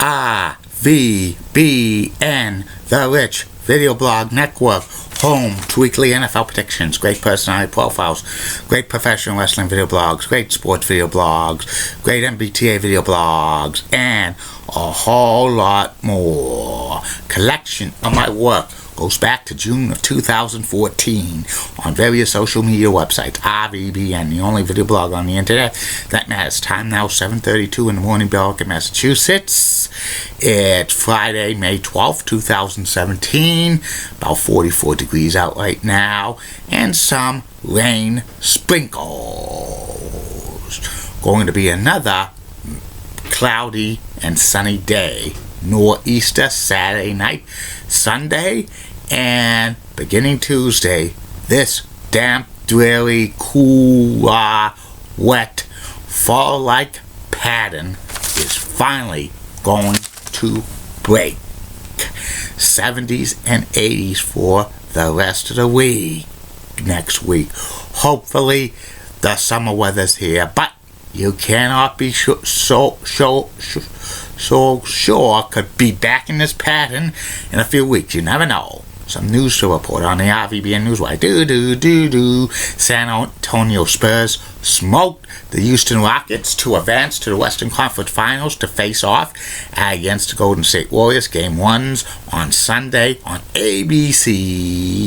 RVBN, The Rich Video Blog Network, home to weekly NFL predictions, great personality profiles, great professional wrestling video blogs, great sports video blogs, great MBTA video blogs, and a whole lot more. Collection of my work goes back to June of 2014 on various social media websites. RVBN, the only video blog on the internet that matters. Time now 7:32 in the morning, Belleville, Massachusetts. It's Friday, May 12th, 2017. About 44 degrees out right now, and some rain sprinkles. Going to be another cloudy and sunny day. Nor'easter Saturday night, Sunday, and beginning Tuesday. This damp, dreary, cool, wet, fall-like pattern is finally going to break. 70s and 80s for the rest of the week. Next week, hopefully, the summer weather's here, but you cannot be so sure could be back in this pattern in a few weeks. You never know. Some news to report on the RVBN Newswire. San Antonio Spurs smoked the Houston Rockets to advance to the Western Conference Finals to face off against the Golden State Warriors. Game 1's on Sunday on ABC.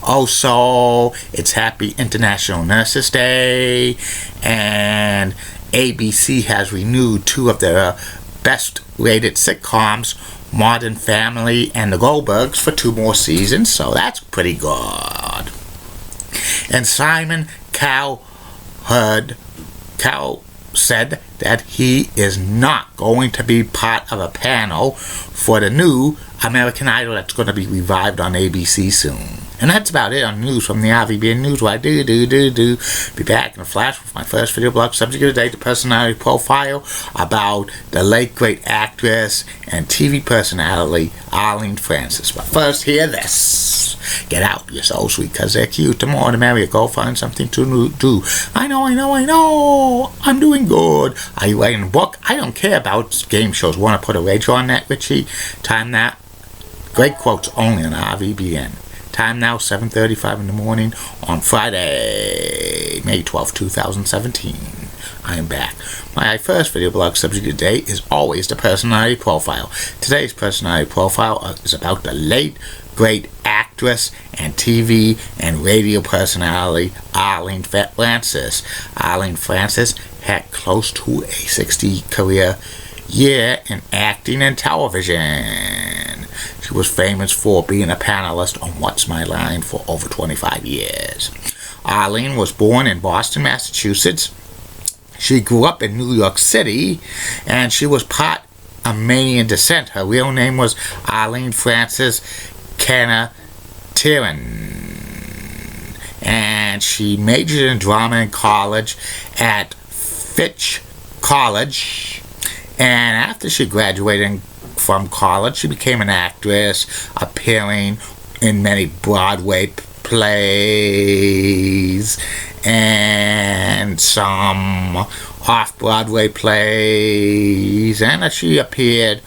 Also, it's Happy International Nurses Day, and ABC has renewed two of their best-rated sitcoms, Modern Family and The Goldbergs, for 2 more seasons, so that's pretty good. And Simon Cowell said that he is not going to be part of a panel for the new American Idol that's going to be revived on ABC soon. And that's about it on news from the RVBN Newswire. Be back in a flash with my first video blog subject of the day, the personality profile about the late great actress and TV personality Arlene Francis. But first, hear this. Get out, you're so sweet, because they're cute. The more the merrier. Go find something to do. I know. I'm doing good. Are you writing a book? I don't care about game shows. Want to put a wager on that, Richie? Time that. Great quotes only on RVBN. Time now 7:35 in the morning on Friday, May 12, 2017. I am back. My first video blog subject today is always the personality profile. Today's personality profile is about the late great actress and TV and radio personality Arlene Francis. Arlene Francis had close to a 60 career year in acting and television. She was famous for being a panelist on What's My Line for over 25 years. Arlene was born in Boston, Massachusetts. She grew up in New York City, and she was part Armenian descent. Her real name was Arlene Francis Kanatiran, and she majored in drama in college at Fitch College. And after she graduated from college, she became an actress, appearing in many Broadway plays and some off-Broadway plays, and she appeared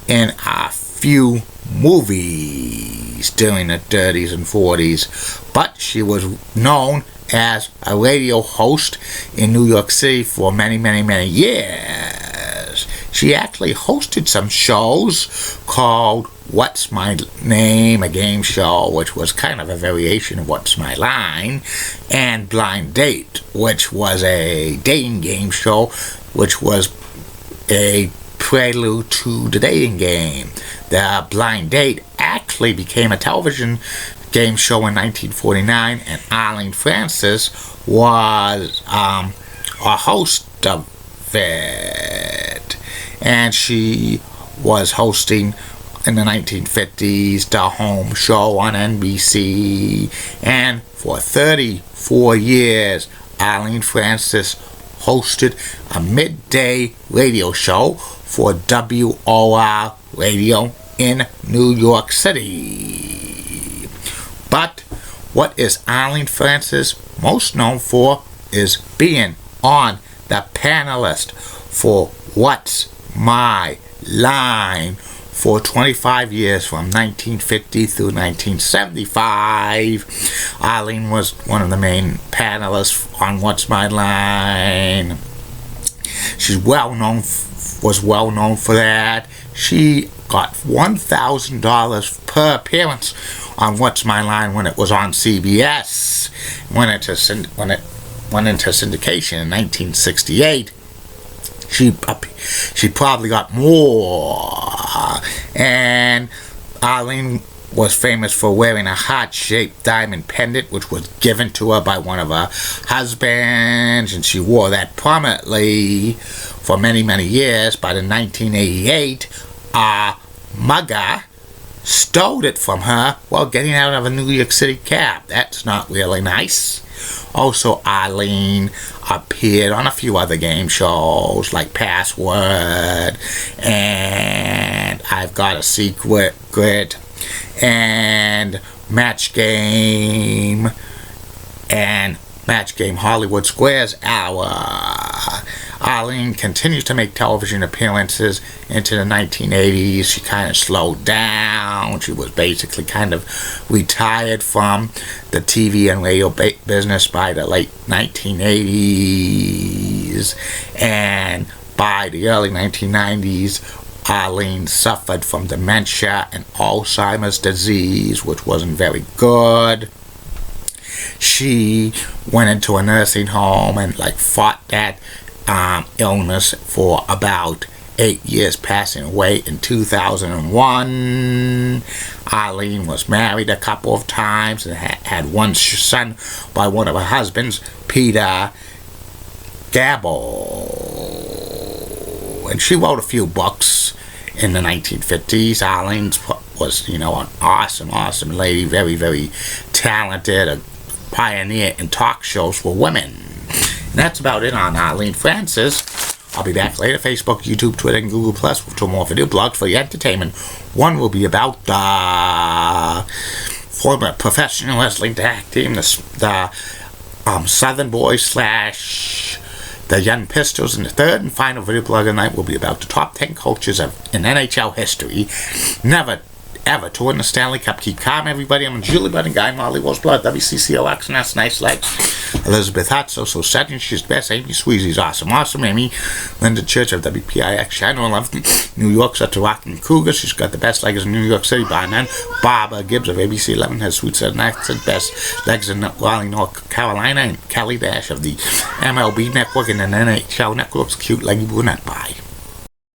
in a few movies during the 30s and 40s, but she was known as a radio host in New York City for many years. She actually hosted some shows called What's My Name, a game show, which was kind of a variation of What's My Line, and Blind Date, which was a dating game show, which was a prelude to the dating game. The Blind Date actually became a television game show in 1949, and Arlene Francis was a host of it. And she was hosting in the 1950s the Home Show on NBC, and for 34 years Arlene Francis hosted a midday radio show for WOR Radio in New York City. But what is Arlene Francis most known for is being on the panelist for What's My Line for 25 years from 1950 through 1975. Arlene was one of the main panelists on What's My Line. She's was well known for that. She got $1,000 per appearance on What's My Line when it was on CBS. When it went into syndication in 1968. She probably got more. And Arlene was famous for wearing a heart-shaped diamond pendant, which was given to her by one of her husbands, and she wore that prominently for many, many years. But in 1988, a mugger stole it from her while getting out of a New York City cab. That's not really nice. Also, Arlene appeared on a few other game shows like Password and I've Got a Secret and Match Game Hollywood Squares Hour. Arlene continues to make television appearances into the 1980s. She kind of slowed down. She was basically kind of retired from the TV and radio business by the late 1980s. And by the early 1990s, Arlene suffered from dementia and Alzheimer's disease, which wasn't very good. She went into a nursing home and fought that illness for about 8 years, passing away in 2001. Arlene was married a couple of times and had one son by one of her husbands, Peter Gabel. And she wrote a few books in the 1950s. Arlene was, an awesome lady, very, very talented, a pioneer in talk shows for women. And that's about it on Arlene Francis. I'll be back later. Facebook, YouTube, Twitter, and Google Plus with 2 more video blogs for your entertainment. One will be about the former professional wrestling tag team, the Southern Boys / the Young Pistols, and the third and final video blog of the night will be about the top 10 coaches in NHL history. Never ever to win the Stanley Cup. Keep calm, everybody. I'm Julie Budding Guy, Molly Wolf's Blood, WCCLX, and that's nice legs. Elizabeth Hutz, so Sutton, she's the best. Amy Sweezy's awesome. Amy, Linda Church of WPIX, Channel 11, New York's up to Rockin' Cougar. She's got the best legs in New York City by none. Barbara Gibbs of ABC 11 has sweet said accent, best legs in Raleigh, North Carolina, and Kelly Dash of the MLB Network and the NHL Network's cute leggy brunette. Bye.